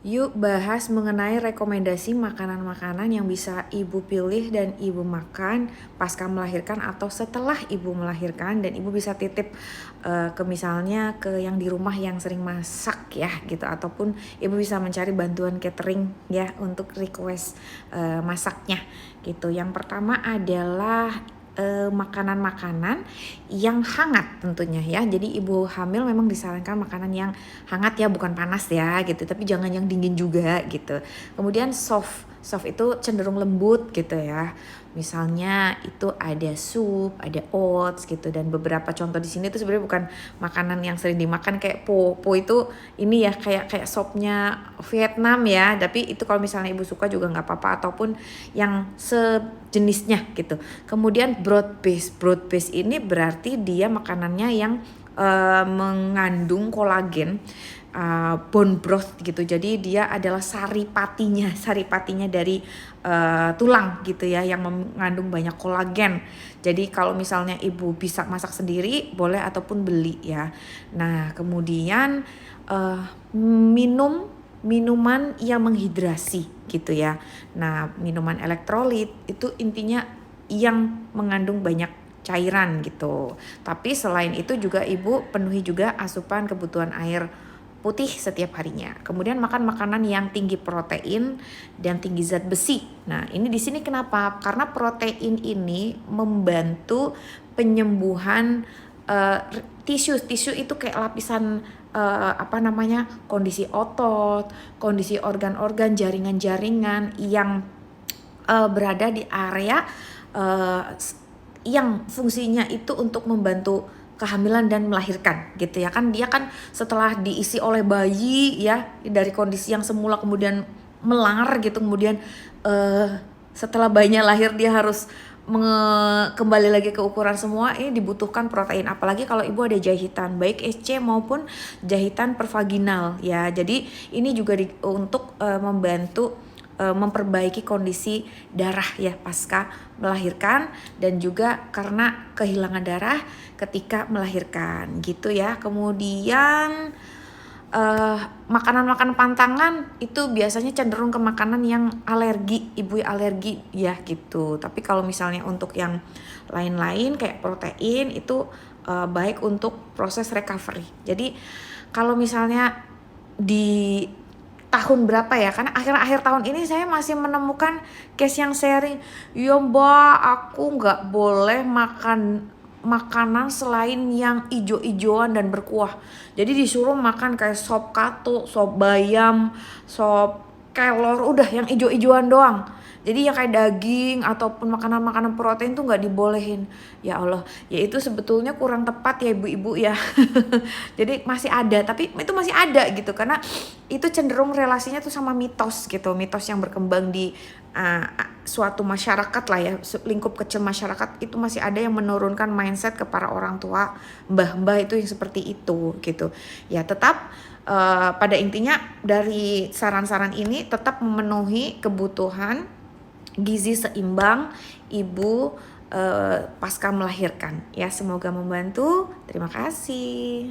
Yuk bahas mengenai rekomendasi makanan-makanan yang bisa ibu pilih dan ibu makan pasca melahirkan atau setelah ibu melahirkan, dan ibu bisa titip ke misalnya ke yang di rumah yang sering masak ya gitu, ataupun ibu bisa mencari bantuan catering ya untuk request masaknya gitu. Yang pertama adalah makanan-makanan yang hangat tentunya ya. Jadi ibu hamil memang disarankan makanan yang hangat ya, bukan panas ya gitu, tapi jangan yang dingin juga gitu. Kemudian soft itu cenderung lembut gitu ya. Misalnya itu ada sup, ada oats gitu, dan beberapa contoh di sini tuh sebenarnya bukan makanan yang sering dimakan kayak po itu ini ya, kayak sopnya Vietnam ya, tapi itu kalau misalnya ibu suka juga nggak apa-apa, ataupun yang sejenisnya gitu. Kemudian broad base ini berarti dia makanannya yang mengandung kolagen, bone broth gitu. Jadi dia adalah saripatinya dari tulang gitu ya, yang mengandung banyak kolagen. Jadi kalau misalnya ibu bisa masak sendiri boleh, ataupun beli ya. Nah kemudian minuman yang menghidrasi gitu ya. Nah minuman elektrolit itu intinya yang mengandung banyak cairan gitu. Tapi selain itu juga ibu penuhi juga asupan kebutuhan air putih setiap harinya. Kemudian makan makanan yang tinggi protein dan tinggi zat besi. Nah, ini di sini kenapa? Karena protein ini membantu penyembuhan tisu itu kayak lapisan kondisi otot, kondisi organ-organ, jaringan-jaringan yang berada di area yang fungsinya itu untuk membantu kehamilan dan melahirkan gitu ya kan. Dia kan setelah diisi oleh bayi ya, dari kondisi yang semula kemudian melar gitu, kemudian setelah bayinya lahir dia harus kembali lagi ke ukuran semua. Ini dibutuhkan protein, apalagi kalau ibu ada jahitan baik SC maupun jahitan pervaginal ya. Jadi ini juga untuk membantu memperbaiki kondisi darah ya pasca melahirkan, dan juga karena kehilangan darah ketika melahirkan gitu ya. Kemudian makanan-makanan pantangan itu biasanya cenderung ke makanan yang ibu alergi ya gitu. Tapi kalau misalnya untuk yang lain-lain kayak protein itu baik untuk proses recovery. Jadi kalau misalnya di tahun berapa ya, karena akhir tahun ini saya masih menemukan case yang sharing, ya mbak aku nggak boleh makan makanan selain yang ijo-ijoan dan berkuah. Jadi disuruh makan kayak sop katuk, sop bayam, sop kelor, udah yang ijo-ijoan doang. Jadi yang kayak daging ataupun makanan-makanan protein tuh nggak dibolehin. Ya Allah, ya itu sebetulnya kurang tepat ya ibu-ibu ya. Jadi masih ada, tapi itu masih ada gitu, karena itu cenderung relasinya tuh sama mitos gitu, mitos yang berkembang di suatu masyarakat lah ya, lingkup kecil masyarakat itu masih ada yang menurunkan mindset ke para orang tua, mbah-mbah itu yang seperti itu gitu. Ya tetap pada intinya dari saran-saran ini tetap memenuhi kebutuhan gizi seimbang ibu pasca melahirkan ya. Semoga membantu. Terima kasih.